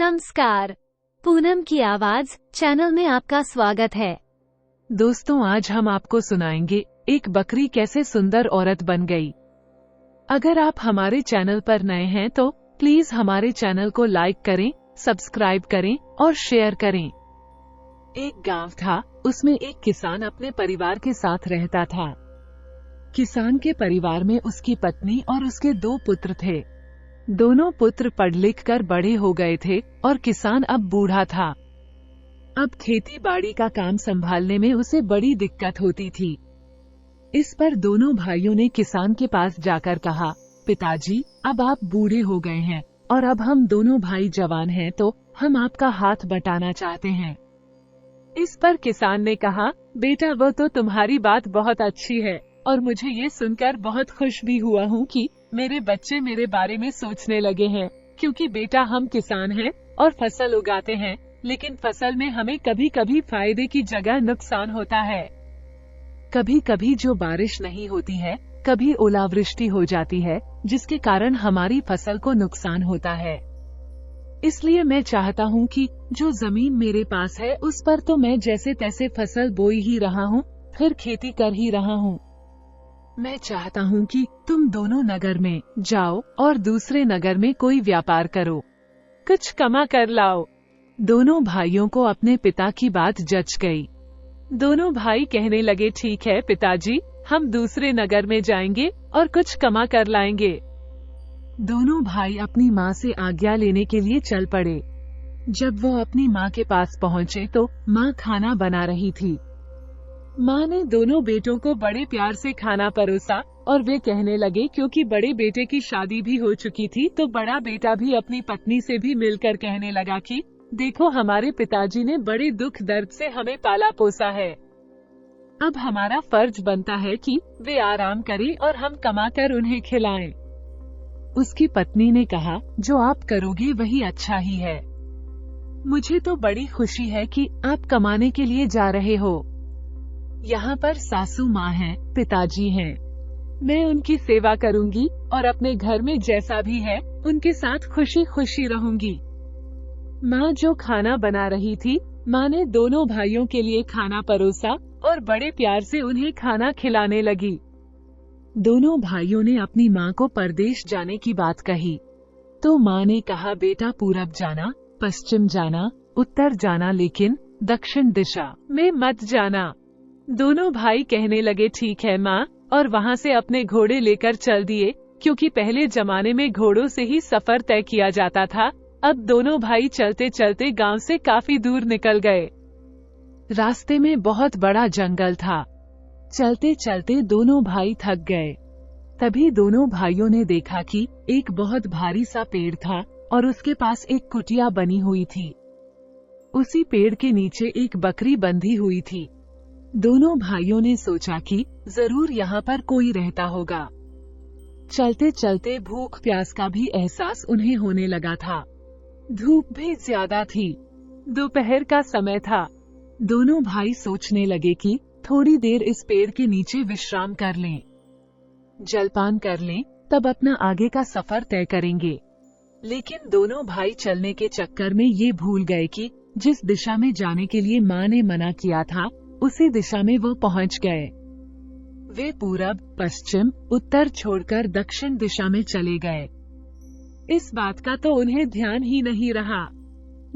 नमस्कार। पूनम की आवाज चैनल में आपका स्वागत है। दोस्तों, आज हम आपको सुनाएंगे एक बकरी कैसे सुंदर औरत बन गई। अगर आप हमारे चैनल पर नए हैं तो प्लीज हमारे चैनल को लाइक करें, सब्सक्राइब करें और शेयर करें। एक गांव था, उसमें एक किसान अपने परिवार के साथ रहता था। किसान के परिवार में उसकी पत्नी और उसके 2 पुत्र थे। दोनों पुत्र पढ़ लिख कर बड़े हो गए थे और किसान अब बूढ़ा था। अब खेती बाड़ी का काम संभालने में उसे बड़ी दिक्कत होती थी। इस पर दोनों भाइयों ने किसान के पास जाकर कहा, पिताजी, अब आप बूढ़े हो गए हैं और अब हम दोनों भाई जवान हैं, तो हम आपका हाथ बटाना चाहते हैं। इस पर किसान ने कहा, बेटा, वो तो तुम्हारी बात बहुत अच्छी है और मुझे ये सुनकर बहुत खुश भी हुआ हूँ कि मेरे बच्चे मेरे बारे में सोचने लगे हैं, क्योंकि बेटा हम किसान हैं और फसल उगाते हैं, लेकिन फसल में हमें कभी कभी फायदे की जगह नुकसान होता है। कभी कभी जो बारिश नहीं होती है, कभी ओलावृष्टि हो जाती है, जिसके कारण हमारी फसल को नुकसान होता है। इसलिए मैं चाहता हूँ कि जो जमीन मेरे पास है उस पर तो मैं जैसे तैसे फसल बोई ही रहा हूँ, फिर खेती कर ही रहा हूँ। मैं चाहता हूँ कि तुम दोनों नगर में जाओ और दूसरे नगर में कोई व्यापार करो, कुछ कमा कर लाओ। दोनों भाइयों को अपने पिता की बात जच गई। दोनों भाई कहने लगे, ठीक है पिताजी, हम दूसरे नगर में जाएंगे और कुछ कमा कर लाएंगे। दोनों भाई अपनी माँ से आज्ञा लेने के लिए चल पड़े। जब वो अपनी माँ के पास पहुँचे तो माँ खाना बना रही थी। माँ ने दोनों बेटों को बड़े प्यार से खाना परोसा और वे कहने लगे, क्योंकि बड़े बेटे की शादी भी हो चुकी थी, तो बड़ा बेटा भी अपनी पत्नी से भी मिलकर कहने लगा कि देखो, हमारे पिताजी ने बड़े दुख दर्द से हमें पाला पोसा है। अब हमारा फर्ज बनता है कि वे आराम करें और हम कमाकर उन्हें खिलाएं। उसकी पत्नी ने कहा, जो आप करोगे वही अच्छा ही है। मुझे तो बड़ी खुशी है कि आप कमाने के लिए जा रहे हो। यहाँ पर सासू माँ हैं, पिताजी हैं। मैं उनकी सेवा करूँगी और अपने घर में जैसा भी है उनके साथ खुशी खुशी रहूंगी। माँ जो खाना बना रही थी, माँ ने दोनों भाइयों के लिए खाना परोसा और बड़े प्यार से उन्हें खाना खिलाने लगी। दोनों भाइयों ने अपनी माँ को परदेश जाने की बात कही, तो माँ ने कहा, बेटा, पूरब जाना, पश्चिम जाना, उत्तर जाना, लेकिन दक्षिण दिशा में मत जाना। दोनों भाई कहने लगे, ठीक है माँ, और वहाँ से अपने घोड़े लेकर चल दिए, क्योंकि पहले जमाने में घोड़ों से ही सफर तय किया जाता था। अब दोनों भाई चलते चलते गांव से काफी दूर निकल गए। रास्ते में बहुत बड़ा जंगल था। चलते चलते दोनों भाई थक गए। तभी दोनों भाइयों ने देखा कि एक बहुत भारी सा पेड़ था और उसके पास एक कुटिया बनी हुई थी। उसी पेड़ के नीचे एक बकरी बंधी हुई थी। दोनों भाइयों ने सोचा कि जरूर यहाँ पर कोई रहता होगा। चलते चलते भूख प्यास का भी एहसास उन्हें होने लगा था। धूप भी ज्यादा थी, दोपहर का समय था। दोनों भाई सोचने लगे कि थोड़ी देर इस पेड़ के नीचे विश्राम कर लें, जलपान कर लें, तब अपना आगे का सफर तय करेंगे। लेकिन दोनों भाई चलने के चक्कर में ये भूल गए कि जिस दिशा में जाने के लिए माँ ने मना किया था, उसी दिशा में वो पहुँच गए। वे पूरब, पश्चिम, उत्तर छोड़कर दक्षिण दिशा में चले गए। इस बात का तो उन्हें ध्यान ही नहीं रहा।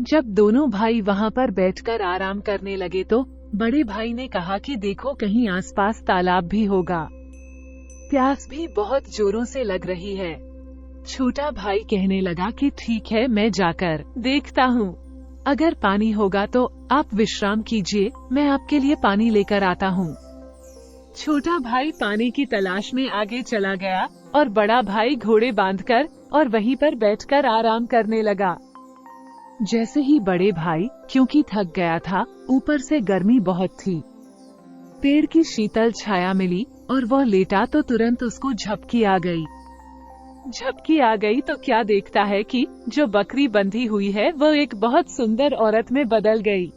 जब दोनों भाई वहाँ पर बैठकर आराम करने लगे तो बड़े भाई ने कहा कि देखो, कहीं आसपास तालाब भी होगा। प्यास भी बहुत जोरों से लग रही है। छोटा भाई कहने लगा कि ठीक है, मैं जाकर देखता हूँ। अगर पानी होगा तो आप विश्राम कीजिए, मैं आपके लिए पानी लेकर आता हूँ। छोटा भाई पानी की तलाश में आगे चला गया और बड़ा भाई घोड़े बांधकर और वहीं पर बैठकर आराम करने लगा। जैसे ही बड़े भाई, क्योंकि थक गया था, ऊपर से गर्मी बहुत थी, पेड़ की शीतल छाया मिली और वह लेटा तो तुरंत उसको झपकी आ गई। झपकी आ गई तो क्या देखता है कि जो बकरी बंधी हुई है वो एक बहुत सुंदर औरत में बदल गई,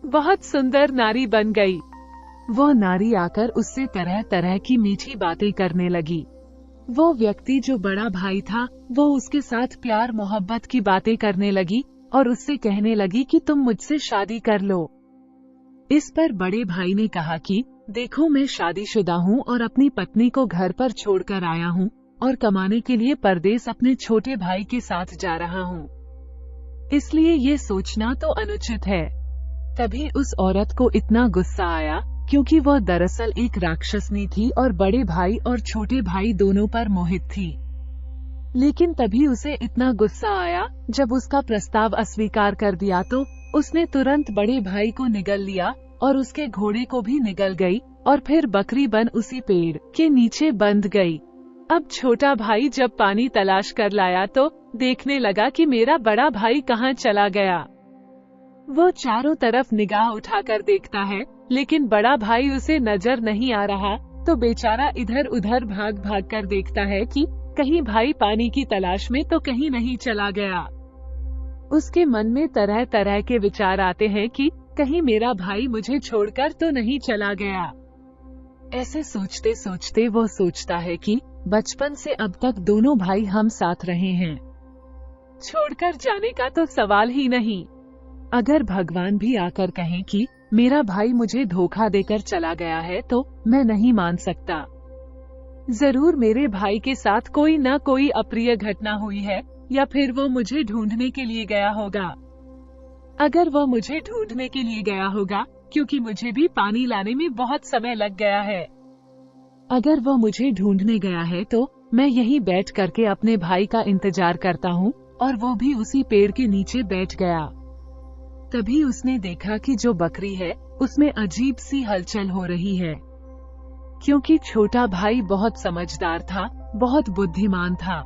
बहुत सुंदर नारी बन गई। वो नारी आकर उससे तरह तरह की मीठी बातें करने लगी। वो व्यक्ति जो बड़ा भाई था वो उसके साथ प्यार मोहब्बत की बातें करने लगी और उससे कहने लगी कि तुम मुझसे शादी कर लो। इस पर बड़े भाई ने कहा कि देखो, मैं शादीशुदा हूँ और अपनी पत्नी को घर पर छोड़कर आया हूँ और कमाने के लिए परदेश अपने छोटे भाई के साथ जा रहा हूँ, इसलिए ये सोचना तो अनुचित है। तभी उस औरत को इतना गुस्सा आया क्योंकि वह दरअसल एक राक्षसनी थी और बड़े भाई और छोटे भाई दोनों पर मोहित थी। लेकिन तभी उसे इतना गुस्सा आया जब उसका प्रस्ताव अस्वीकार कर दिया तो उसने तुरंत बड़े भाई को निगल लिया और उसके घोड़े को भी निगल गई और फिर बकरी बन उसी पेड़ के नीचे बंध गई। अब छोटा भाई जब पानी तलाश कर लाया तो देखने लगा कि मेरा बड़ा भाई कहाँ चला गया। वो चारों तरफ निगाह उठाकर देखता है लेकिन बड़ा भाई उसे नजर नहीं आ रहा, तो बेचारा इधर उधर भाग भाग कर देखता है कि कहीं भाई पानी की तलाश में तो कहीं नहीं चला गया। उसके मन में तरह तरह के विचार आते हैं कि कहीं मेरा भाई मुझे छोड़कर तो नहीं चला गया। ऐसे सोचते सोचते वो सोचता है कि बचपन से अब तक दोनों भाई हम साथ रहे हैं, छोड़कर जाने का तो सवाल ही नहीं। अगर भगवान भी आकर कहें कि मेरा भाई मुझे धोखा देकर चला गया है तो मैं नहीं मान सकता। जरूर मेरे भाई के साथ कोई न कोई अप्रिय घटना हुई है या फिर वो मुझे ढूंढने के लिए गया होगा। अगर वो मुझे ढूंढने के लिए गया होगा क्योंकि मुझे भी पानी लाने में बहुत समय लग गया है। अगर वो मुझे ढूंढने गया है तो मैं यहीं बैठ करके अपने भाई का इंतजार करता हूँ और वो भी उसी पेड़ के नीचे बैठ गया। तभी उसने देखा कि जो बकरी है उसमें अजीब सी हलचल हो रही है, क्योंकि छोटा भाई बहुत समझदार था, बहुत बुद्धिमान था।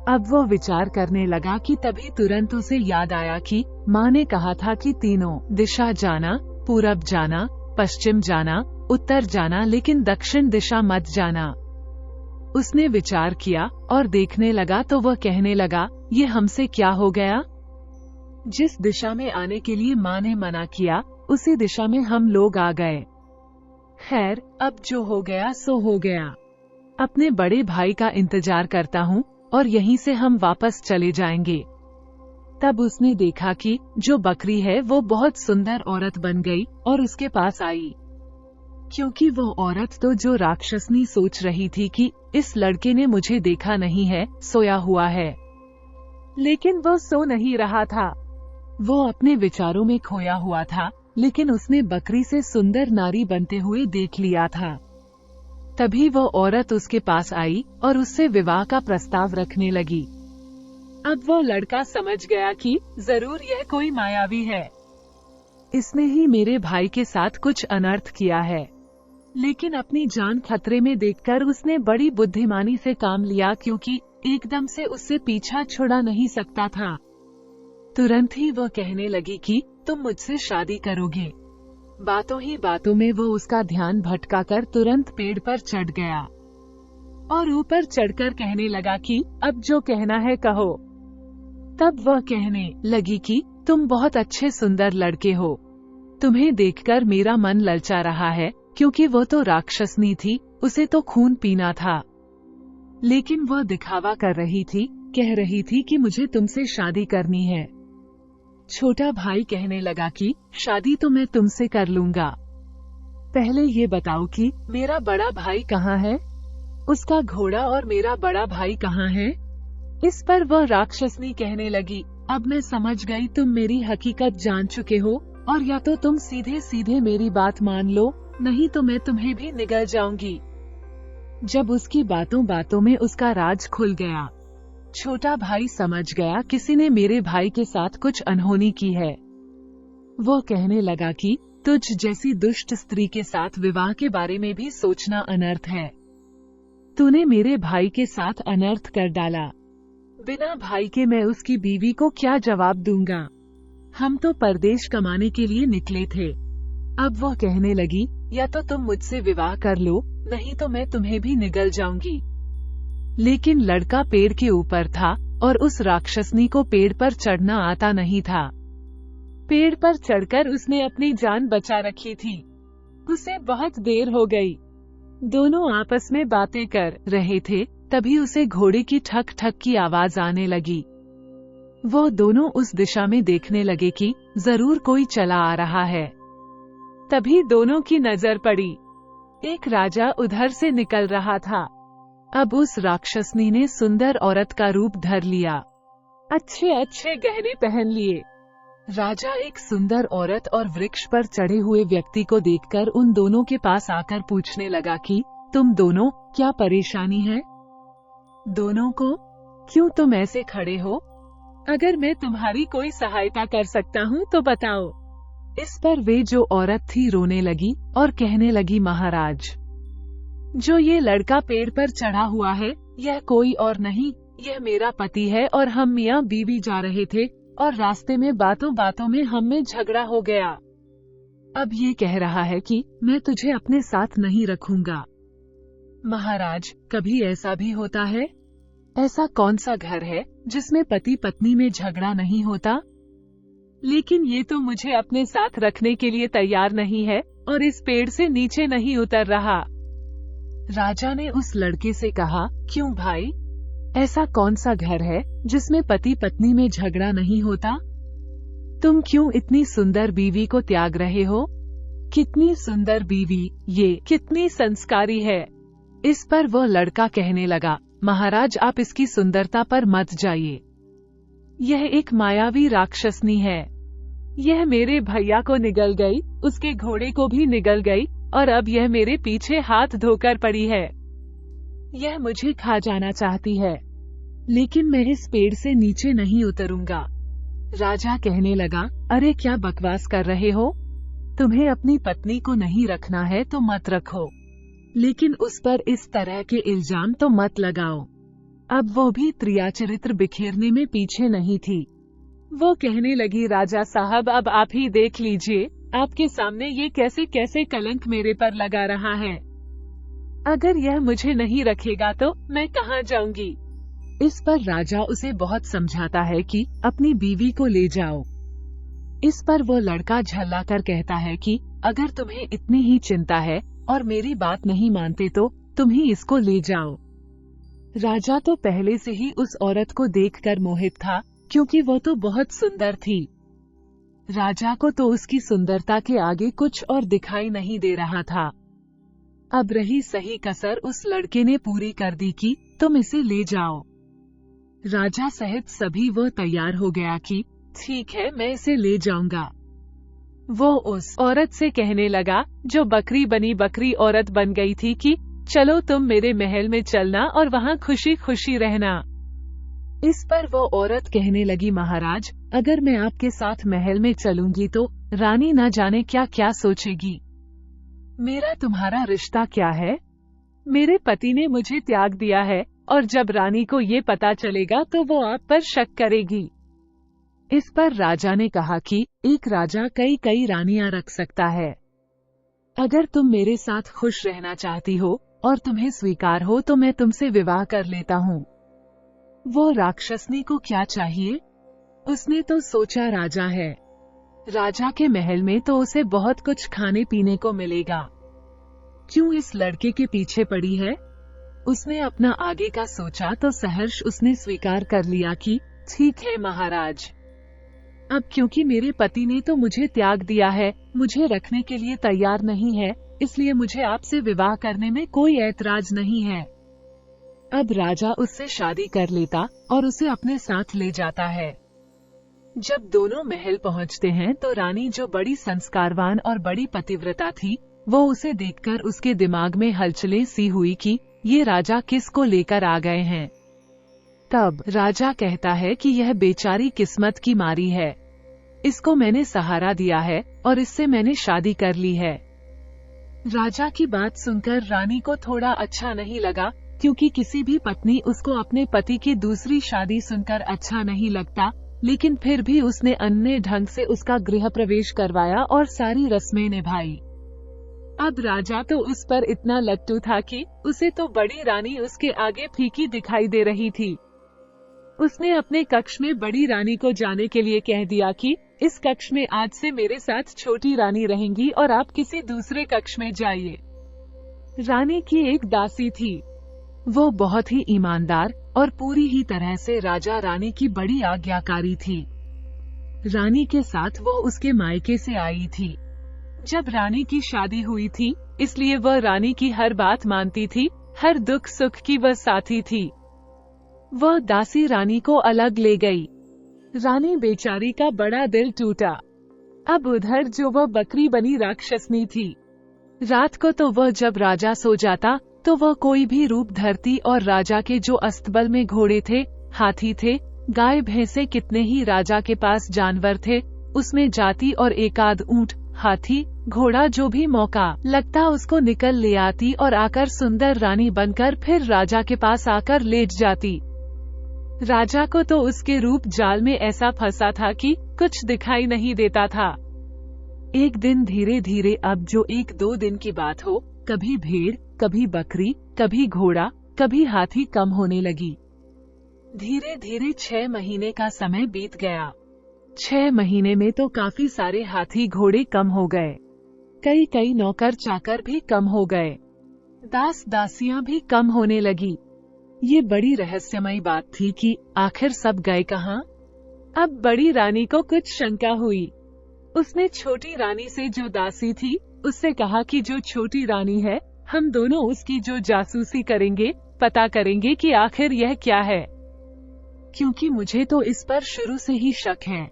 अब वो विचार करने लगा कि तभी तुरंत उसे याद आया कि माँ ने कहा था कि तीनों दिशा जाना, पूरब जाना, पश्चिम जाना, उत्तर जाना, लेकिन दक्षिण दिशा मत जाना। उसने विचार किया और देखने लगा तो वह कहने लगा, ये हमसे क्या हो गया? जिस दिशा में आने के लिए माँ ने मना किया उसी दिशा में हम लोग आ गए। खैर, अब जो हो गया सो हो गया। अपने बड़े भाई का इंतजार करता हूँ और यहीं से हम वापस चले जाएंगे। तब उसने देखा कि जो बकरी है वो बहुत सुंदर औरत बन गई और उसके पास आई, क्योंकि वो औरत तो जो राक्षसनी सोच रही थी कि इस लड़के ने मुझे देखा नहीं है, सोया हुआ है। लेकिन वो सो नहीं रहा था, वो अपने विचारों में खोया हुआ था, लेकिन उसने बकरी से सुंदर नारी बनते हुए देख लिया था। तभी वो औरत उसके पास आई और उससे विवाह का प्रस्ताव रखने लगी। अब वो लड़का समझ गया कि जरूर यह कोई मायावी है, इसने ही मेरे भाई के साथ कुछ अनर्थ किया है। लेकिन अपनी जान खतरे में देखकर उसने बड़ी बुद्धिमानी से काम लिया, क्योंकि एकदम से उससे पीछा छुड़ा नहीं सकता था। तुरंत ही वह कहने लगी कि तुम मुझसे शादी करोगे। बातों ही बातों में वो उसका ध्यान भटकाकर तुरंत पेड़ पर चढ़ गया और ऊपर चढ़कर कहने लगा कि अब जो कहना है कहो। तब वह कहने लगी कि तुम बहुत अच्छे सुंदर लड़के हो, तुम्हें देखकर मेरा मन ललचा रहा है, क्योंकि वो तो राक्षसनी थी, उसे तो खून पीना था। लेकिन वह दिखावा कर रही थी, कह रही थी कि मुझे तुमसे शादी करनी है। छोटा भाई कहने लगा कि शादी तो मैं तुमसे कर लूंगा, पहले ये बताओ कि मेरा बड़ा भाई कहाँ है, उसका घोड़ा और मेरा बड़ा भाई कहाँ है। इस पर वह राक्षसनी कहने लगी, अब मैं समझ गई, तुम मेरी हकीकत जान चुके हो और या तो तुम सीधे सीधे मेरी बात मान लो, नहीं तो मैं तुम्हें भी निगल जाऊंगी। जब उसकी बातों बातों में उसका राज खुल गया, छोटा भाई समझ गया किसी ने मेरे भाई के साथ कुछ अनहोनी की है। वो कहने लगा कि तुझ जैसी दुष्ट स्त्री के साथ विवाह के बारे में भी सोचना अनर्थ है। तूने मेरे भाई के साथ अनर्थ कर डाला, बिना भाई के मैं उसकी बीवी को क्या जवाब दूंगा। हम तो परदेश कमाने के लिए निकले थे। अब वह कहने लगी, या तो तुम मुझसे विवाह कर लो, नहीं तो मैं तुम्हें भी निगल जाऊंगी। लेकिन लड़का पेड़ के ऊपर था और उस राक्षसनी को पेड़ पर चढ़ना आता नहीं था। पेड़ पर चढ़कर उसने अपनी जान बचा रखी थी। उसे बहुत देर हो गई। दोनों आपस में बातें कर रहे थे तभी उसे घोड़े की ठक ठक की आवाज आने लगी। वो दोनों उस दिशा में देखने लगे कि जरूर कोई चला आ रहा है। तभी दोनों की नजर पड़ी। एक राजा उधर से निकल रहा था। अब उस राक्षसनी ने सुंदर औरत का रूप धर लिया। अच्छे अच्छे गहने पहन लिए। राजा एक सुंदर औरत और वृक्ष पर चढ़े हुए व्यक्ति को देखकर उन दोनों के पास आकर पूछने लगा कि तुम दोनों क्या परेशानी है? दोनों को क्यों तुम ऐसे खड़े हो? अगर मैं तुम्हारी कोई सहायता कर सकता हूँ तो बताओ। इस पर वे जो औरत थी रोने लगी और कहने लगी, महाराज, जो ये लड़का पेड़ पर चढ़ा हुआ है यह कोई और नहीं, यह मेरा पति है और हम मियाँ बीवी जा रहे थे और रास्ते में बातों बातों में हम में झगड़ा हो गया। अब ये कह रहा है कि मैं तुझे अपने साथ नहीं रखूंगा। महाराज, कभी ऐसा भी होता है? ऐसा कौन सा घर है जिसमें पति पत्नी में झगड़ा नहीं होता? लेकिन ये तो मुझे अपने साथ रखने के लिए तैयार नहीं है और इस पेड़ से नीचे नहीं उतर रहा। राजा ने उस लड़के से कहा, क्यों भाई, ऐसा कौन सा घर है जिसमें पति पत्नी में झगड़ा नहीं होता? तुम क्यों इतनी सुंदर बीवी को त्याग रहे हो? कितनी सुंदर बीवी, ये कितनी संस्कारी है। इस पर वो लड़का कहने लगा, महाराज, आप इसकी सुंदरता पर मत जाइए। यह एक मायावी राक्षसनी है। यह मेरे भैया को निगल गई, उसके घोड़े को भी निगल गई और अब यह मेरे पीछे हाथ धोकर पड़ी है। यह मुझे खा जाना चाहती है, लेकिन मैं इस पेड़ से नीचे नहीं उतरूंगा। राजा कहने लगा, अरे क्या बकवास कर रहे हो? तुम्हें अपनी पत्नी को नहीं रखना है तो मत रखो, लेकिन उस पर इस तरह के इल्जाम तो मत लगाओ। अब वो भी त्रियाचरित्र बिखेरने में पीछे नहीं थी। वो कहने लगी, राजा साहब, अब आप ही देख लीजिए, आपके सामने ये कैसे कैसे कलंक मेरे पर लगा रहा है। अगर यह मुझे नहीं रखेगा तो मैं कहाँ जाऊंगी? इस पर राजा उसे बहुत समझाता है कि अपनी बीवी को ले जाओ। इस पर वो लड़का झल्लाकर कहता है कि अगर तुम्हें इतनी ही चिंता है और मेरी बात नहीं मानते तो तुम ही इसको ले जाओ। राजा तो पहले से ही उस औरत को देखकर मोहित था, क्योंकि वो तो बहुत सुंदर थी। राजा को तो उसकी सुंदरता के आगे कुछ और दिखाई नहीं दे रहा था। अब रही सही कसर उस लड़के ने पूरी कर दी कि तुम इसे ले जाओ। राजा सहित सभी वो तैयार हो गया कि ठीक है, मैं इसे ले जाऊंगा। वो उस औरत से कहने लगा जो बकरी बनी बकरी औरत बन गई थी कि चलो तुम मेरे महल में चलना और वहाँ खुशी खुशी रहना। इस पर वो औरत कहने लगी, महाराज, अगर मैं आपके साथ महल में चलूंगी तो रानी न जाने क्या क्या सोचेगी। मेरा तुम्हारा रिश्ता क्या है? मेरे पति ने मुझे त्याग दिया है और जब रानी को ये पता चलेगा तो वो आप पर शक करेगी। इस पर राजा ने कहा कि एक राजा कई कई रानियां रख सकता है। अगर तुम मेरे साथ खुश रहना चाहती हो और तुम्हें स्वीकार हो तो मैं तुमसे विवाह कर लेता हूँ। वो राक्षसनी को क्या चाहिए? उसने तो सोचा राजा है, राजा के महल में तो उसे बहुत कुछ खाने पीने को मिलेगा, क्यों इस लड़के के पीछे पड़ी है? उसने अपना आगे का सोचा तो सहर्ष उसने स्वीकार कर लिया कि ठीक है महाराज, अब क्योंकि मेरे पति ने तो मुझे त्याग दिया है, मुझे रखने के लिए तैयार नहीं है, इसलिए मुझे आपसे विवाह करने में कोई ऐतराज नहीं है। अब राजा उससे शादी कर लेता और उसे अपने साथ ले जाता है। जब दोनों महल पहुंचते हैं तो रानी, जो बड़ी संस्कारवान और बड़ी पतिव्रता थी, वो उसे देखकर उसके दिमाग में हलचलें सी हुई कि ये राजा किसको लेकर आ गए हैं। तब राजा कहता है कि यह बेचारी किस्मत की मारी है, इसको मैंने सहारा दिया है और इससे मैंने शादी कर ली है। राजा की बात सुनकर रानी को थोड़ा अच्छा नहीं लगा, क्योंकि किसी भी पत्नी उसको अपने पति की दूसरी शादी सुनकर अच्छा नहीं लगता, लेकिन फिर भी उसने अन्य ढंग से उसका गृह प्रवेश करवाया और सारी रस्में निभाई। अब राजा तो उस पर इतना लट्टू था कि उसे तो बड़ी रानी उसके आगे फीकी दिखाई दे रही थी। उसने अपने कक्ष में बड़ी रानी को जाने के लिए कह दिया कि इस कक्ष में आज से मेरे साथ छोटी रानी रहेंगी और आप किसी दूसरे कक्ष में जाइए। रानी की एक दासी थी, वो बहुत ही ईमानदार और पूरी ही तरह से राजा रानी की बड़ी आज्ञाकारी थी। रानी के साथ वो उसके मायके से आई थी। जब रानी की शादी हुई थी, इसलिए वह रानी की हर बात मानती थी, हर दुख सुख की वह साथी थी। वह दासी रानी को अलग ले गई। रानी बेचारी का बड़ा दिल टूटा। अब उधर जो वह बकरी बनी राक्षसनी थी। रात को तो वह जब राजा सो जाता तो वह कोई भी रूप धरती और राजा के जो अस्तबल में घोड़े थे, हाथी थे, गाय भैंसे, कितने ही राजा के पास जानवर थे, उसमें जाती और एकाध ऊंट, हाथी, घोड़ा जो भी मौका लगता उसको निकल ले आती और आकर सुंदर रानी बनकर फिर राजा के पास आकर लेट जाती। राजा को तो उसके रूप जाल में ऐसा फंसा था कि कुछ दिखाई नहीं देता था। एक दिन धीरे धीरे, अब जो 1-2 दिन की बात हो, कभी भेड़, कभी बकरी, कभी घोड़ा, कभी हाथी कम होने लगी। धीरे धीरे 6 महीने का समय बीत गया। 6 महीने में तो काफी सारे हाथी घोड़े कम हो गए। कई नौकर चाकर भी कम हो गए। दास दासियां भी कम होने लगी। ये बड़ी रहस्यमयी बात थी कि आखिर सब गए कहाँ। अब बड़ी रानी को कुछ शंका हुई। उसने छोटी रानी से, जो दासी थी, उससे कहा कि जो छोटी रानी है, हम दोनों उसकी जो जासूसी करेंगे, पता करेंगे कि आखिर यह क्या है, क्योंकि मुझे तो इस पर शुरू से ही शक है।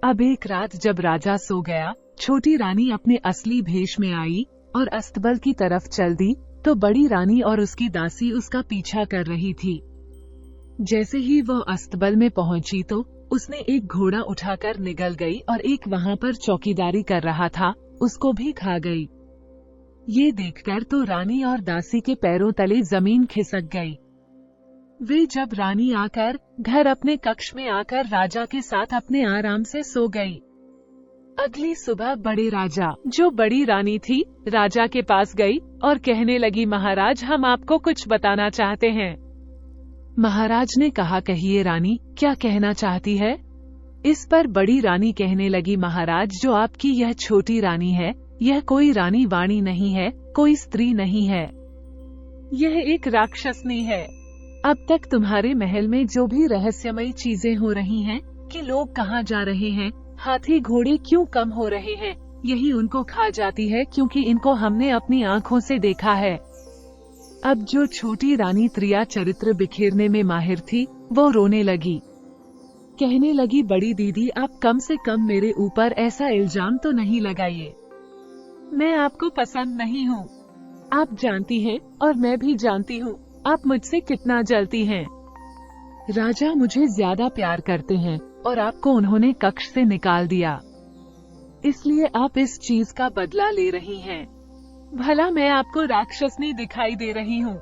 अब एक रात जब राजा सो गया, छोटी रानी अपने असली भेष में आई और अस्तबल की तरफ चल दी, तो बड़ी रानी और उसकी दासी उसका पीछा कर रही थी। जैसे ही वह अस्तबल में पहुंची तो उसने एक घोड़ा उठाकर निगल गई और एक वहां पर चौकीदारी कर रहा था, उसको भी खा गई। ये देखकर तो रानी और दासी के पैरों तले जमीन खिसक गई। वे जब रानी आकर घर अपने कक्ष में आकर राजा के साथ अपने आराम से सो गई। अगली सुबह बड़े राजा, जो बड़ी रानी थी, राजा के पास गई और कहने लगी, महाराज, हम आपको कुछ बताना चाहते हैं। महाराज ने कहा, कहिए रानी, क्या कहना चाहती है। इस पर बड़ी रानी कहने लगी, महाराज, जो आपकी यह छोटी रानी है, यह कोई रानी वाणी नहीं है, कोई स्त्री नहीं है, यह एक राक्षसनी है। अब तक तुम्हारे महल में जो भी रहस्यमयी चीजें हो रही हैं, कि लोग कहाँ जा रहे हैं, हाथी घोड़े क्यों कम हो रहे हैं, यही उनको खा जाती है, क्योंकि इनको हमने अपनी आँखों से देखा है। अब जो छोटी रानी त्रिया चरित्र बिखेरने में माहिर थी, वो रोने लगी। कहने लगी, बड़ी दीदी, आप कम से कम मेरे ऊपर ऐसा इल्जाम तो नहीं लगाइए। मैं आपको पसंद नहीं हूँ। आप जानती हैं और मैं भी जानती हूँ आप मुझसे कितना जलती हैं। राजा मुझे ज्यादा प्यार करते हैं और आपको उन्होंने कक्ष से निकाल दिया, इसलिए आप इस चीज का बदला ले रही हैं। भला मैं आपको राक्षसनी दिखाई दे रही हूँ,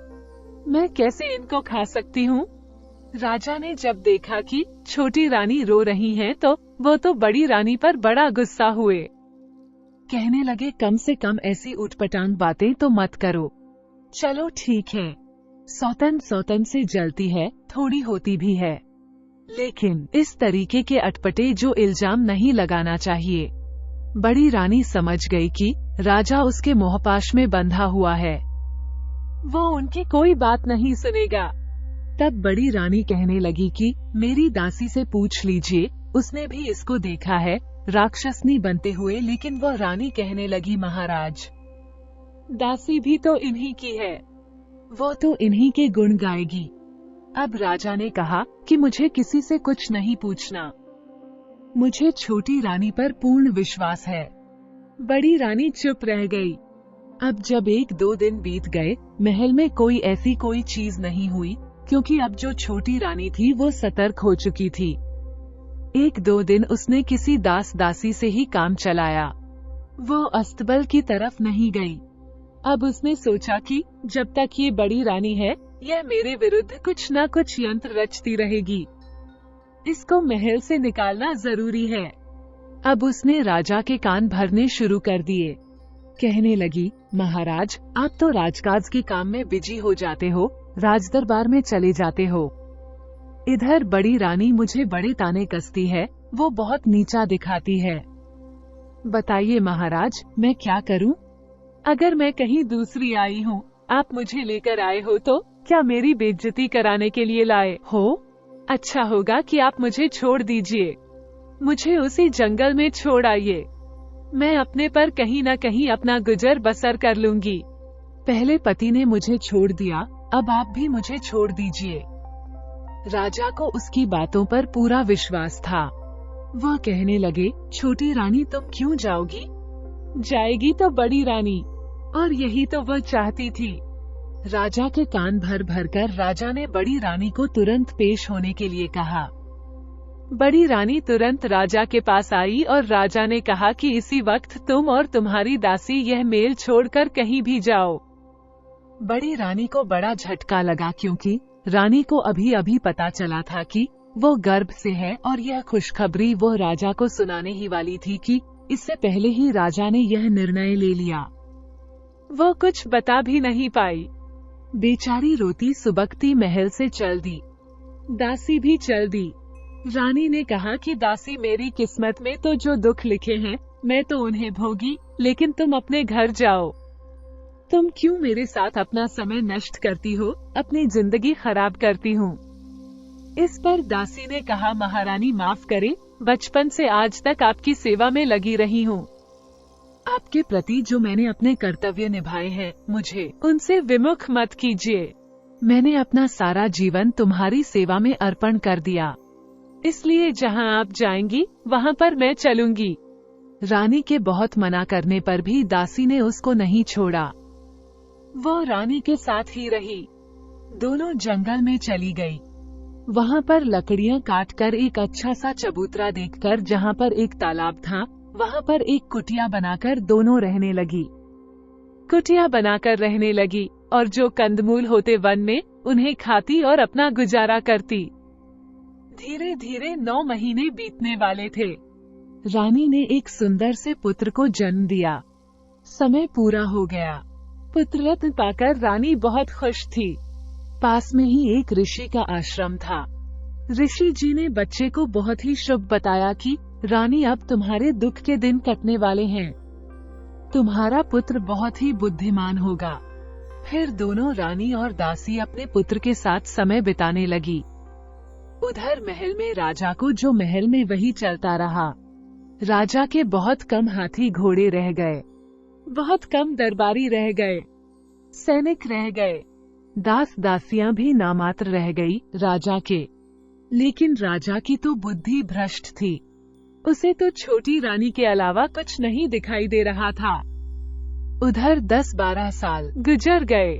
मैं कैसे इनको खा सकती हूँ। राजा ने जब देखा कि छोटी रानी रो रही है, तो वो तो बड़ी रानी पर बड़ा गुस्सा हुए। कहने लगे, कम से कम ऐसी उटपटांग बातें तो मत करो। चलो ठीक है, सौतन से जलती है, थोड़ी होती भी है, लेकिन इस तरीके के अटपटे जो इल्जाम नहीं लगाना चाहिए। बड़ी रानी समझ गई कि राजा उसके मोहपाश में बंधा हुआ है, वो उनकी कोई बात नहीं सुनेगा। तब बड़ी रानी कहने लगी कि मेरी दासी से पूछ लीजिए, उसने भी इसको देखा है, राक्षसनी बनते हुए। लेकिन वह रानी कहने लगी, महाराज, दासी भी तो इन्हीं की है, वो तो इन्हीं के गुण गाएगी। अब राजा ने कहा कि मुझे किसी से कुछ नहीं पूछना, मुझे छोटी रानी पर पूर्ण विश्वास है। बड़ी रानी चुप रह गई। अब जब 1-2 दिन बीत गए, महल में कोई ऐसी कोई चीज नहीं हुई, क्योंकि अब जो छोटी रानी थी वो सतर्क हो चुकी थी। 1-2 दिन उसने किसी दास दासी से ही काम चलाया, वो अस्तबल की तरफ नहीं गई। अब उसने सोचा कि जब तक ये बड़ी रानी है, यह मेरे विरुद्ध कुछ न कुछ यंत्र रचती रहेगी, इसको महल से निकालना जरूरी है। अब उसने राजा के कान भरने शुरू कर दिए। कहने लगी, महाराज, आप तो राजकाज के काम में बिजी हो जाते हो, राजदरबार में चले जाते हो। इधर बड़ी रानी मुझे बड़े ताने कसती है, वो बहुत नीचा दिखाती है। बताइए महाराज, मैं क्या करूं? अगर मैं कहीं दूसरी आई हूँ, आप मुझे लेकर आए हो, तो क्या मेरी बेइज्जती कराने के लिए लाए हो? अच्छा होगा कि आप मुझे छोड़ दीजिए। मुझे उसी जंगल में छोड़ आइए। मैं अपने पर कहीं न कहीं अपना गुजर बसर कर लूंगी। पहले पति ने मुझे छोड़ दिया, अब आप भी मुझे छोड़ दीजिए। राजा को उसकी बातों पर पूरा विश्वास था। वह कहने लगे, छोटी रानी तुम क्यों जाओगी? जाएगी तो बड़ी रानी, और यही तो वह चाहती थी। राजा के कान भर भर कर राजा ने बड़ी रानी को तुरंत पेश होने के लिए कहा। बड़ी रानी तुरंत राजा के पास आई और राजा ने कहा कि इसी वक्त तुम और तुम्हारी दासी यह मेल छोड़कर कहीं भी जाओ। बड़ी रानी को बड़ा झटका लगा, क्योंकि रानी को अभी अभी पता चला था कि वो गर्भ से है, और यह खुशखबरी वो राजा को सुनाने ही वाली थी कि इससे पहले ही राजा ने यह निर्णय ले लिया। वो कुछ बता भी नहीं पाई। बेचारी रोती सुबकती महल से चल दी। दासी भी चल दी। रानी ने कहा कि दासी मेरी किस्मत में तो जो दुख लिखे हैं मैं तो उन्हें भोगी, लेकिन तुम अपने घर जाओ। तुम क्यों मेरे साथ अपना समय नष्ट करती हो, अपनी जिंदगी खराब करती हूँ। इस पर दासी ने कहा, महारानी माफ करें, बचपन से आज तक आपकी सेवा में लगी रही हूँ। आपके प्रति जो मैंने अपने कर्तव्य निभाए हैं, मुझे उनसे विमुख मत कीजिए। मैंने अपना सारा जीवन तुम्हारी सेवा में अर्पण कर दिया, इसलिए जहाँ आप जाएंगी वहाँ पर मैं चलूंगी। रानी के बहुत मना करने पर भी दासी ने उसको नहीं छोड़ा। वो रानी के साथ ही रही। दोनों जंगल में चली गई। वहाँ पर लकड़ियाँ काटकर एक अच्छा सा चबूतरा देखकर, जहाँ पर एक तालाब था, वहाँ पर एक कुटिया बनाकर दोनों रहने लगी। कुटिया बनाकर रहने लगी और जो कंदमूल होते वन में उन्हें खाती और अपना गुजारा करती। धीरे धीरे 9 महीने बीतने वाले थे। रानी ने एक सुंदर से पुत्र को जन्म दिया। समय पूरा हो गया। पुत्र रत्न पाकर रानी बहुत खुश थी। पास में ही एक ऋषि का आश्रम था। ऋषि जी ने बच्चे को बहुत ही शुभ बताया कि रानी अब तुम्हारे दुख के दिन कटने वाले हैं। तुम्हारा पुत्र बहुत ही बुद्धिमान होगा। फिर दोनों रानी और दासी अपने पुत्र के साथ समय बिताने लगी। उधर महल में राजा को जो महल में वही चलता रहा। राजा के बहुत कम हाथी घोड़े रह गए, बहुत कम दरबारी रह गए, सैनिक रह गए, दास दासियां भी नामात्र रह गई राजा के। लेकिन राजा की तो बुद्धि भ्रष्ट थी। उसे तो छोटी रानी के अलावा कुछ नहीं दिखाई दे रहा था। उधर 10-12 साल गुजर गए।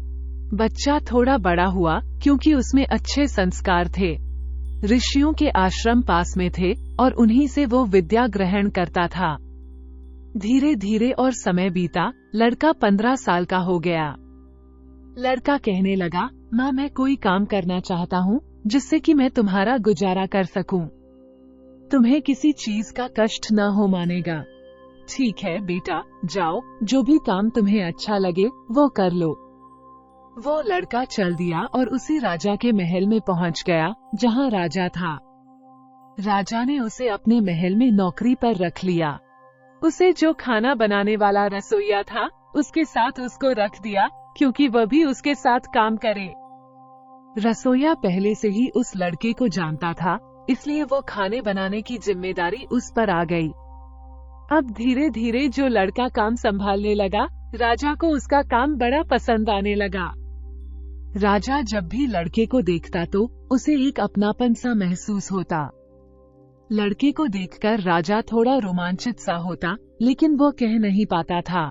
बच्चा थोड़ा बड़ा हुआ, क्योंकि उसमें अच्छे संस्कार थे। ऋषियों के आश्रम पास में थे और उन्हीं से वो विद्या ग्रहण करता था। धीरे धीरे और समय बीता। लड़का 15 साल का हो गया। लड़का कहने लगा, माँ मैं कोई काम करना चाहता हूँ जिससे कि मैं तुम्हारा गुजारा कर सकूं। तुम्हें किसी चीज का कष्ट न हो मानेगा। ठीक है बेटा, जाओ, जो भी काम तुम्हें अच्छा लगे वो कर लो। वो लड़का चल दिया और उसी राजा के महल में पहुंच गया जहां राजा था। राजा ने उसे अपने महल में नौकरी पर रख लिया। उसे जो खाना बनाने वाला रसोइया था उसके साथ उसको रख दिया, क्योंकि वह भी उसके साथ काम करे। रसोइया पहले से ही उस लड़के को जानता था, इसलिए वो खाने बनाने की जिम्मेदारी उस पर आ गई। अब धीरे धीरे जो लड़का काम संभालने लगा, राजा को उसका काम बड़ा पसंद आने लगा। राजा जब भी लड़के को देखता तो उसे एक अपनापन सा महसूस होता। लड़के को देखकर राजा थोड़ा रोमांचित सा होता, लेकिन वो कह नहीं पाता था।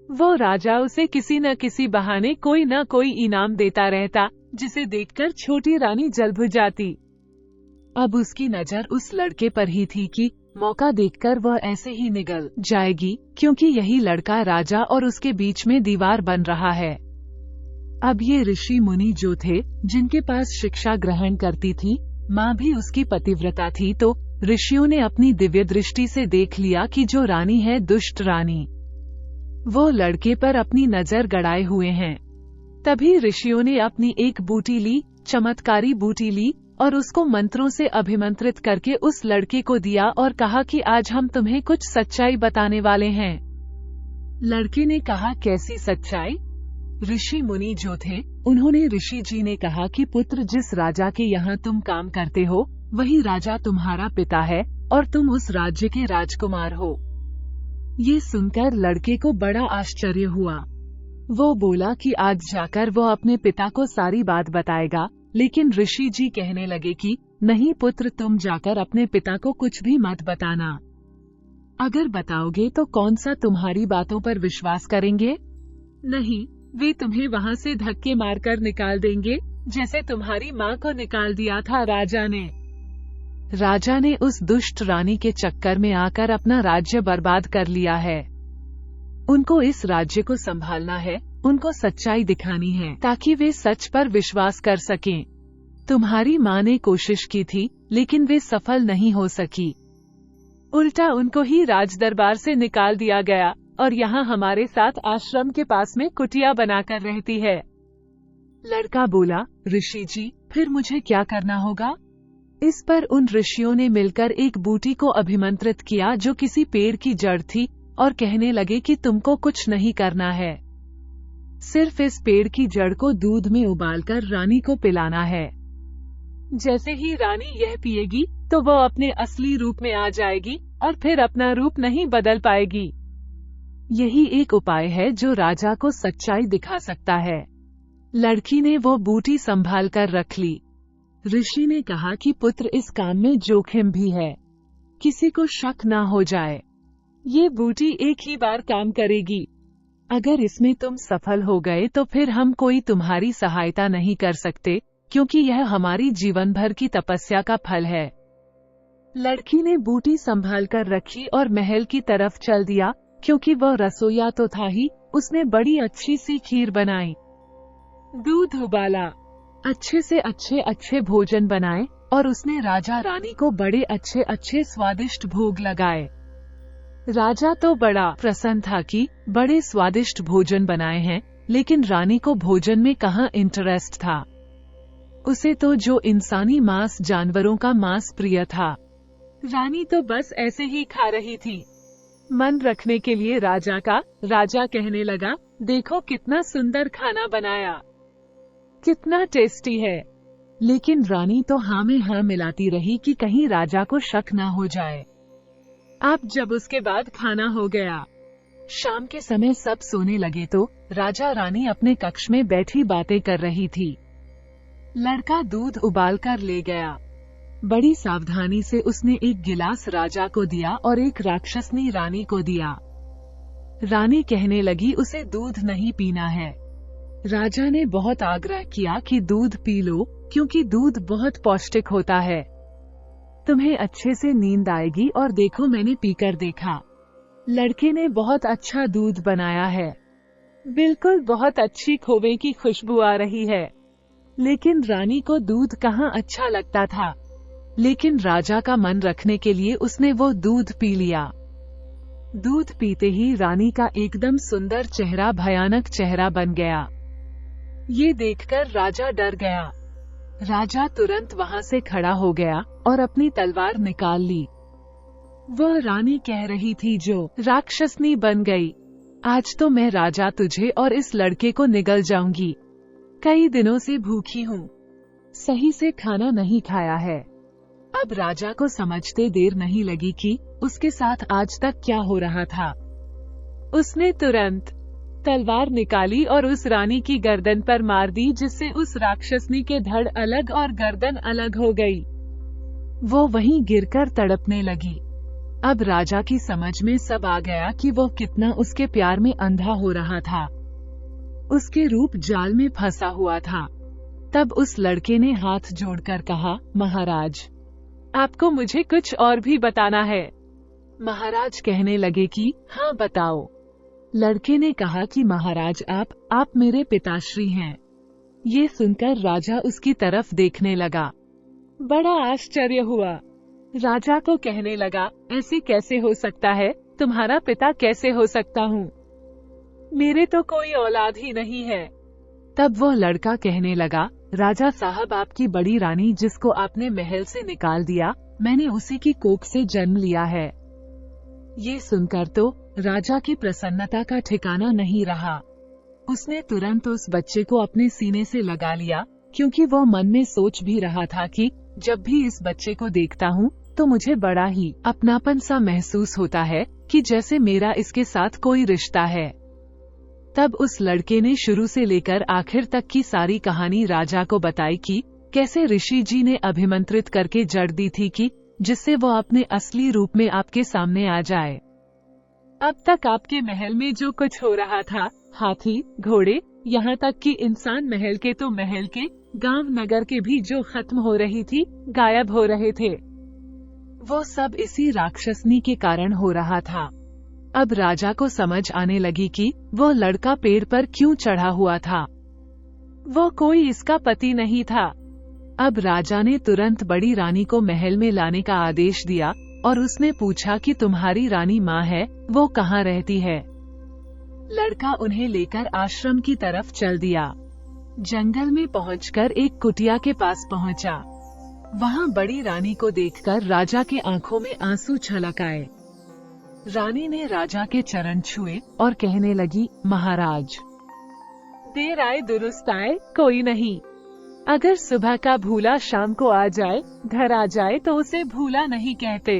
वो राजा उसे किसी न किसी बहाने कोई न कोई इनाम देता रहता, जिसे देखकर छोटी रानी जल भुन जाती। अब उसकी नजर उस लड़के पर ही थी कि मौका देखकर वह ऐसे ही निगल जाएगी, क्योंकि यही लड़का राजा और उसके बीच में दीवार बन रहा है। अब ये ऋषि मुनि जो थे, जिनके पास शिक्षा ग्रहण करती थी, माँ भी उसकी पतिव्रता थी, तो ऋषियों ने अपनी दिव्य दृष्टि से देख लिया कि जो रानी है दुष्ट रानी, वो लड़के पर अपनी नजर गड़ाए हुए हैं। तभी ऋषियों ने अपनी एक बूटी ली, चमत्कारी बूटी ली, और उसको मंत्रों से अभिमंत्रित करके उस लड़के को दिया और कहा कि आज हम तुम्हें कुछ सच्चाई बताने वाले हैं। लड़के ने कहा, कैसी सच्चाई? ऋषि मुनि जो थे, उन्होंने ऋषि जी ने कहा कि पुत्र, जिस राजा के यहाँ तुम काम करते हो वही राजा तुम्हारा पिता है और तुम उस राज्य के राजकुमार हो। ये सुनकर लड़के को बड़ा आश्चर्य हुआ। वो बोला कि आज जाकर वो अपने पिता को सारी बात बताएगा, लेकिन ऋषि जी कहने लगे कि नहीं पुत्र, तुम जाकर अपने पिता को कुछ भी मत बताना। अगर बताओगे तो कौन सा तुम्हारी बातों पर विश्वास करेंगे? नहीं, वे तुम्हें वहाँ से धक्के मारकर निकाल देंगे, जैसे तुम्हारी माँ को निकाल दिया था राजा ने उस दुष्ट रानी के चक्कर में आकर अपना राज्य बर्बाद कर लिया है। उनको इस राज्य को संभालना है, उनको सच्चाई दिखानी है ताकि वे सच पर विश्वास कर सकें। तुम्हारी माँ ने कोशिश की थी, लेकिन वे सफल नहीं हो सकी। उल्टा उनको ही राज दरबार से निकाल दिया गया और यहाँ हमारे साथ आश्रम के पास में कुटिया बनाकर रहती है। लड़का बोला, ऋषि जी, फिर मुझे क्या करना होगा? इस पर उन ऋषियों ने मिलकर एक बूटी को अभिमंत्रित किया जो किसी पेड़ की जड़ थी, और कहने लगे कि तुमको कुछ नहीं करना है, सिर्फ इस पेड़ की जड़ को दूध में उबालकर रानी को पिलाना है। जैसे ही रानी यह पिएगी तो वो अपने असली रूप में आ जाएगी और फिर अपना रूप नहीं बदल पाएगी। यही एक उपाय है जो राजा को सच्चाई दिखा सकता है। लड़की ने वो बूटी संभाल कर रख ली। ऋषि ने कहा कि पुत्र, इस काम में जोखिम भी है, किसी को शक ना हो जाए। ये बूटी एक ही बार काम करेगी। अगर इसमें तुम सफल हो गए तो फिर हम कोई तुम्हारी सहायता नहीं कर सकते, क्योंकि यह हमारी जीवन भर की तपस्या का फल है। लड़की ने बूटी संभाल कर रखी और महल की तरफ चल दिया। क्योंकि वह रसोइया तो था ही, उसने बड़ी अच्छी सी खीर बनाई, दूध उबाला, अच्छे से अच्छे भोजन बनाए और उसने राजा रानी को बड़े अच्छे स्वादिष्ट भोग लगाए। राजा तो बड़ा प्रसन्न था कि बड़े स्वादिष्ट भोजन बनाए हैं, लेकिन रानी को भोजन में कहाँ इंटरेस्ट था। उसे तो जो इंसानी मांस, जानवरों का मांस प्रिय था। रानी तो बस ऐसे ही खा रही थी, मन रखने के लिए राजा कहने लगा, देखो कितना सुंदर खाना बनाया, कितना टेस्टी है। लेकिन रानी तो हाँ में हाँ मिलाती रही कि कहीं राजा को शक ना हो जाए। अब जब उसके बाद खाना हो गया, शाम के समय सब सोने लगे तो राजा रानी अपने कक्ष में बैठी बातें कर रही थी। लड़का दूध उबाल कर ले गया। बड़ी सावधानी से उसने एक गिलास राजा को दिया और एक राक्षसनी रानी को दिया। रानी कहने लगी, उसे दूध नहीं पीना है। राजा ने बहुत आग्रह किया कि दूध पी लो, क्योंकि दूध बहुत पौष्टिक होता है, तुम्हें अच्छे से नींद आएगी। और देखो, मैंने पीकर देखा, लड़के ने बहुत अच्छा दूध बनाया है, बिल्कुल बहुत अच्छी खोवे की खुशबू आ रही है। लेकिन रानी को दूध कहाँ अच्छा लगता था, लेकिन राजा का मन रखने के लिए उसने वो दूध पी लिया। दूध पीते ही रानी का एकदम सुंदर चेहरा भयानक चेहरा बन गया। ये देखकर राजा डर गया। राजा तुरंत वहाँ से खड़ा हो गया और अपनी तलवार निकाल ली। वह रानी कह रही थी जो राक्षसनी बन गई, आज तो मैं राजा तुझे और इस लड़के को निगल जाऊंगी। कई दिनों से भूखी हूँ, सही से खाना नहीं खाया है। अब राजा को समझते देर नहीं लगी कि उसके साथ आज तक क्या हो रहा था। उसने तुरंत तलवार निकाली और उस रानी की गर्दन पर मार दी, जिससे उस राक्षसनी के धड़ अलग और गर्दन अलग हो गई। वो वहीं गिरकर तड़पने लगी। अब राजा की समझ में सब आ गया कि वो कितना उसके प्यार में अंधा हो रहा था, उसके रूप जाल में फंसा हुआ था। तब उस लड़के ने हाथ जोड़कर कहा, महाराज, आपको मुझे कुछ और भी बताना है। महाराज कहने लगे कि हाँ बताओ। लड़के ने कहा कि महाराज, आप मेरे पिताश्री हैं। ये सुनकर राजा उसकी तरफ देखने लगा। बड़ा आश्चर्य हुआ। राजा को कहने लगा, ऐसे कैसे हो सकता है, तुम्हारा पिता कैसे हो सकता हूँ, मेरे तो कोई औलाद ही नहीं है। तब वो लड़का कहने लगा, राजा साहब, आपकी बड़ी रानी जिसको आपने महल से निकाल दिया, मैंने उसी की कोख से जन्म लिया है। ये सुनकर तो राजा की प्रसन्नता का ठिकाना नहीं रहा। उसने तुरंत उस बच्चे को अपने सीने से लगा लिया, क्योंकि वो मन में सोच भी रहा था कि जब भी इस बच्चे को देखता हूँ तो मुझे बड़ा ही अपनापन सा महसूस होता है कि जैसे मेरा इसके साथ कोई रिश्ता है। तब उस लड़के ने शुरू से लेकर आखिर तक की सारी कहानी राजा को बताई कि कैसे ऋषि जी ने अभिमंत्रित करके जड़ दी थी कि जिससे वो अपने असली रूप में आपके सामने आ जाए। अब तक आपके महल में जो कुछ हो रहा था, हाथी, घोड़े, यहाँ तक कि इंसान महल के तो महल के, गांव नगर के भी जो खत्म हो रही थी, गायब हो रहे थे, वो सब इसी राक्षसनी के कारण हो रहा था। अब राजा को समझ आने लगी कि वो लड़का पेड़ पर क्यों चढ़ा हुआ था। वो कोई इसका पति नहीं था। अब राजा ने तुरंत बड़ी रानी को महल में लाने का आदेश दिया और उसने पूछा कि तुम्हारी रानी माँ है, वो कहाँ रहती है। लड़का उन्हें लेकर आश्रम की तरफ चल दिया। जंगल में पहुंचकर एक कुटिया के पास पहुंचा। वहाँ बड़ी रानी को देखकर राजा के आंखों में आंसू छलक आए। रानी ने राजा के चरण छुए और कहने लगी, महाराज, देर आए दुरुस्त आए, कोई नहीं। अगर सुबह का भूला शाम को आ जाए, घर आ जाए तो उसे भूला नहीं कहते।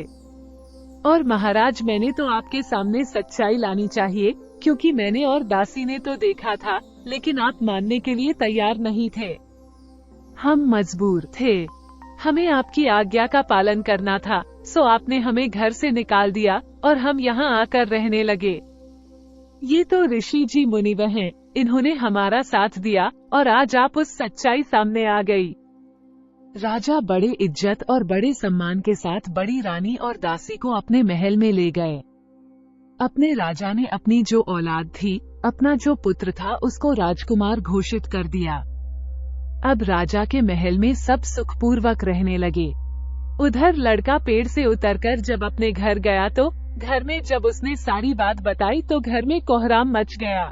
और महाराज, मैंने तो आपके सामने सच्चाई लानी चाहिए, क्योंकि मैंने और दासी ने तो देखा था, लेकिन आप मानने के लिए तैयार नहीं थे। हम मजबूर थे, हमें आपकी आज्ञा का पालन करना था, सो आपने हमें घर से निकाल दिया और हम यहाँ आकर रहने लगे। ये तो ऋषि जी मुनिवर हैं, इन्होंने हमारा साथ दिया और आज आप उस सच्चाई सामने आ गई। राजा बड़े इज्जत और बड़े सम्मान के साथ बड़ी रानी और दासी को अपने महल में ले गए। अपने राजा ने अपनी जो औलाद थी, अपना जो पुत्र था, उसको राजकुमार घोषित कर दिया। अब राजा के महल में सब सुखपूर्वक रहने लगे। उधर लड़का पेड़ से उतरकर जब अपने घर गया तो घर में जब उसने सारी बात बताई तो घर में कोहराम मच गया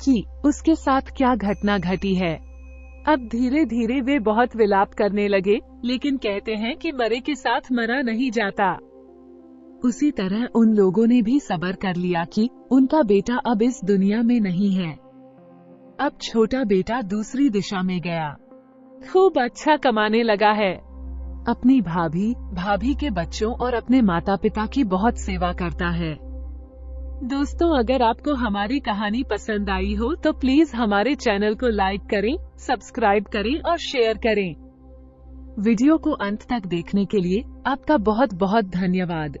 कि उसके साथ क्या घटना घटी है। अब धीरे धीरे वे बहुत विलाप करने लगे, लेकिन कहते हैं कि मरे के साथ मरा नहीं जाता। उसी तरह उन लोगों ने भी सब्र कर लिया कि उनका बेटा अब इस दुनिया में नहीं है। अब छोटा बेटा दूसरी दिशा में गया, खूब अच्छा कमाने लगा है, अपनी भाभी के बच्चों और अपने माता पिता की बहुत सेवा करता है। दोस्तों, अगर आपको हमारी कहानी पसंद आई हो तो प्लीज हमारे चैनल को लाइक करें, सब्सक्राइब करें और शेयर करें। वीडियो को अंत तक देखने के लिए आपका बहुत बहुत धन्यवाद।